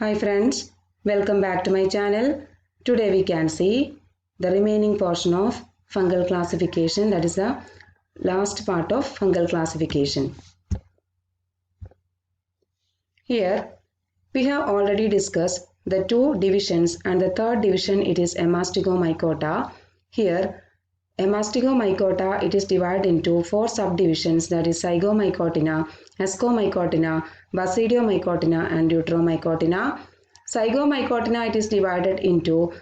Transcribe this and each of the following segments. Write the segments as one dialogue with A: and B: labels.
A: Hi friends, welcome back to my channel. Today we can see the remaining portion of fungal classification, that is the last part of fungal classification. Here we have already discussed the two divisions and the third division it is Amastigomycota. Here Amastigomycota it is divided into four subdivisions, that is Zygomycotina, Ascomycotina, Basidiomycotina and Deuteromycotina. Zygomycotina it is divided into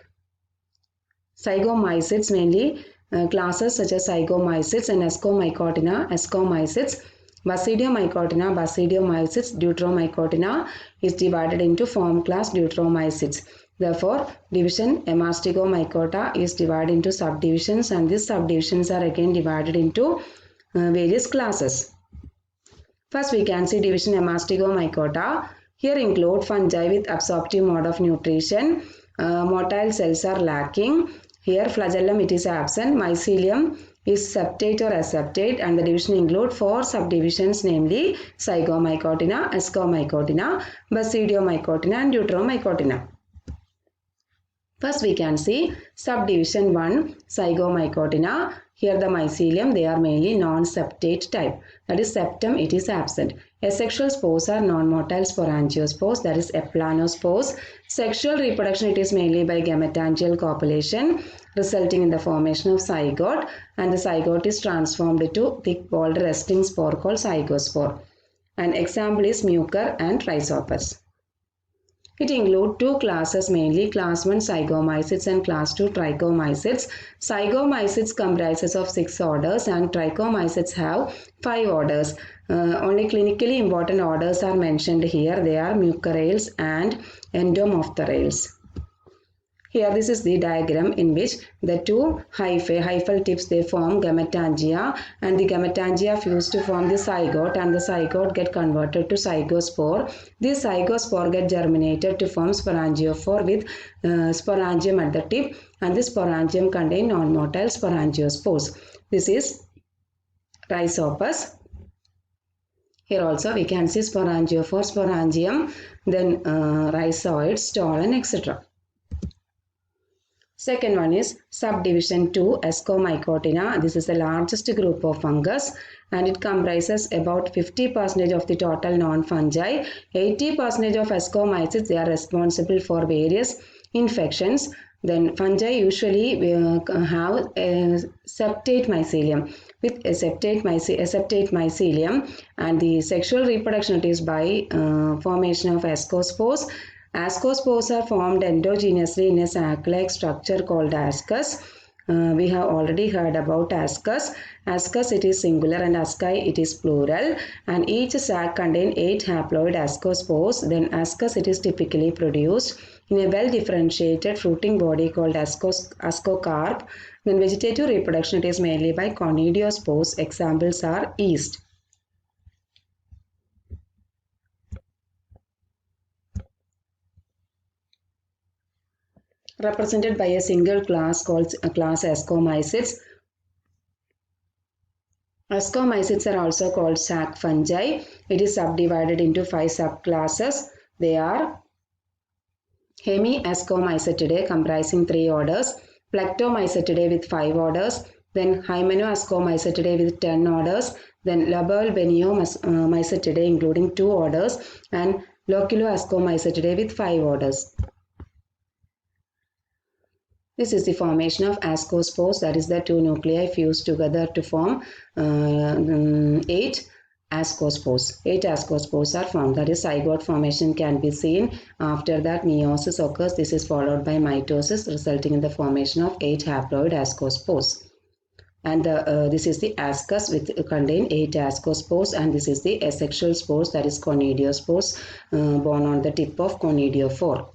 A: zygomycetes, mainly classes such as zygomycetes, and Ascomycotina, ascomycetes. Basidiomycotina, basidiomycetes. Deuteromycotina is divided into form class Deuteromycetes. Therefore, division Amastigomycota is divided into subdivisions, and these subdivisions are again divided into various classes. First, we can see division Amastigomycota. Here include fungi with absorptive mode of nutrition. Motile cells are lacking. Here flagellum it is absent. Mycelium is septate or aseptate, and the division include four subdivisions, namely Zygomycotina, Ascomycotina, Basidiomycotina and Deuteromycotina. First we can see subdivision 1, Zygomycotina. Here the mycelium, they are mainly non-septate type, that is septum it is absent. Asexual spores are non-motile sporangiospores, that is eplanospores. Sexual reproduction it is mainly by gametangial copulation, resulting in the formation of zygote, and the zygote is transformed into thick walled resting spore called zygospore. An example is mucor and rhizopus. It includes two classes, mainly class 1 Zygomycetes and class 2 Trichomycetes. Zygomycetes comprises of 6 orders and Trichomycetes have 5 orders. Only clinically important orders are mentioned here. They are mucorales and endomopterales. Here this is the diagram in which the two hyphal tips they form gametangia, and the gametangia fuse to form the zygote, and the zygote get converted to zygospore. This zygospore get germinated to form sporangiophore with sporangium at the tip, and this sporangium contain non-motile sporangiospores. This is rhizopus. Here also we can see sporangiophore, sporangium, then rhizoid, stolon, etc. Second one is subdivision 2, Ascomycotina. This is the largest group of fungus, and it comprises about 50% of the total non-fungi. 80% of Ascomycetes, they are responsible for various infections. Then fungi usually have a septate mycelium. With a septate mycelium, and the sexual reproduction it is by formation of ascospores. Ascospores are formed endogenously in a sac-like structure called ascus. We have already heard about ascus. Ascus it is singular and asci it is plural, and each sac contains 8 haploid ascospores. Then ascus it is typically produced in a well differentiated fruiting body called ascocarp. Then vegetative reproduction it is mainly by conidiospores. Examples are yeast. Represented by a single class called class Ascomycetes. Ascomycetes are also called sac fungi. It is subdivided into 5 subclasses. They are Hemiascomycetidae comprising 3 orders, Plectomycetidae with 5 orders, then Hymenoascomycetidae with 10 orders, then Lobulobenioomycetidae including 2 orders, and Loculoascomycetidae with 5 orders. This is the formation of ascospores, that is the 2 nuclei fused together to form 8 ascospores. 8 ascospores are formed, that is zygote formation can be seen. After that meiosis occurs. This is followed by mitosis, resulting in the formation of 8 haploid ascospores. And this is the ascus with contain 8 ascospores, and this is the asexual spores, that is conidiospores born on the tip of conidiophore.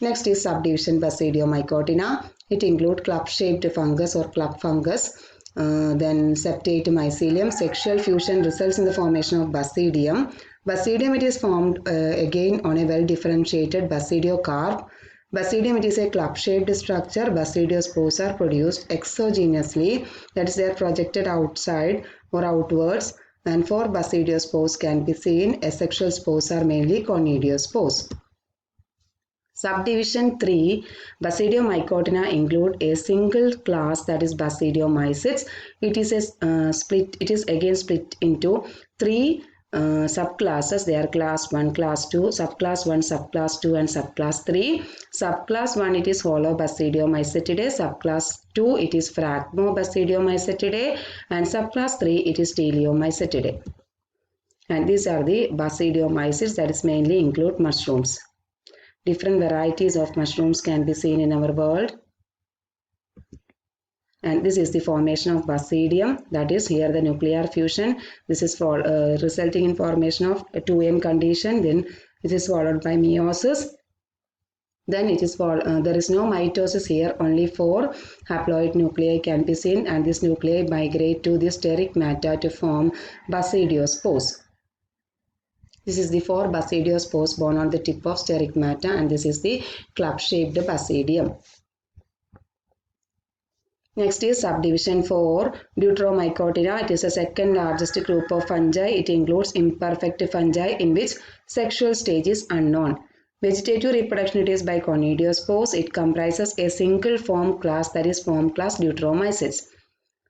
A: Next is subdivision Basidiomycotina. It includes club-shaped fungus or club fungus. Then septate mycelium. Sexual fusion results in the formation of basidium. Basidium it is formed again on a well-differentiated basidiocarp. Basidium it is a club-shaped structure. Basidiospores are produced exogenously, that is they are projected outside or outwards And 4 basidiospores can be seen. Asexual spores are mainly conidiospores. Subdivision 3, Basidiomycotina include a single class, that is Basidiomycetes. It is again split into 3 subclasses. They are class 1, class 2, subclass 1, subclass 2 and subclass 3. Subclass 1 it is Holobasidiomycetidae, subclass 2 it is Phragmobasidiomycetidae and subclass 3 it is Teleomycetidae. And these are the Basidiomycetes, that is mainly include mushrooms. Different varieties of mushrooms can be seen in our world. And this is the formation of basidium, that is here the nuclear fusion. This is for resulting in formation of a 2M condition. Then this is followed by meiosis. Then it is for there is no mitosis here, only 4 haploid nuclei can be seen, and this nuclei migrate to the steric matter to form basidiospores. This is the 4 basidiospores born on the tip of steric matter, and this is the club-shaped basidium. Next is subdivision 4, Deuteromycotina. It is the second largest group of fungi. It includes imperfect fungi in which sexual stage is unknown. Vegetative reproduction it is by conidiospores. It comprises a single form class, that is form class Deuteromycetes.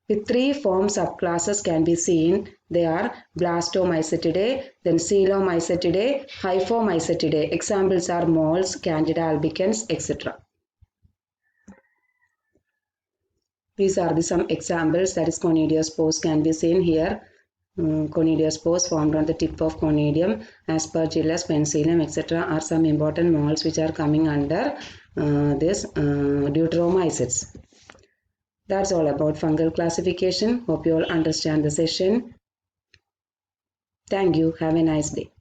A: With 3 form subclasses can be seen. They are Blastomycetidae, then Coelomycetidae, Hyphomycetidae. Examples are moles, Candida albicans, etc. These are some examples, that is conidiospores can be seen here. Conidiospores formed on the tip of conidium, Aspergillus, Penicillium, etc. are some important moles which are coming under this Deuteromycetes. That's all about fungal classification. Hope you all understand the session. Thank you. Have a nice day.